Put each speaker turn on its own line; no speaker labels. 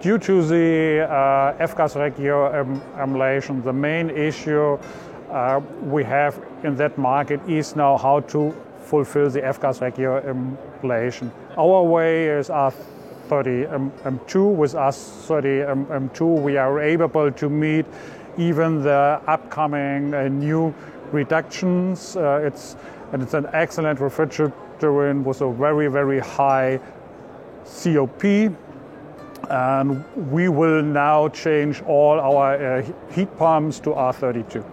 due to the F-gas regulation, the main issue we have in that market is now how to fulfill the F-gas regulation. Our way is R32. With R32, we are able to meet even the upcoming new reductions. It's an excellent refrigerant with a very, very high COP. And we will now change all our heat pumps to R32.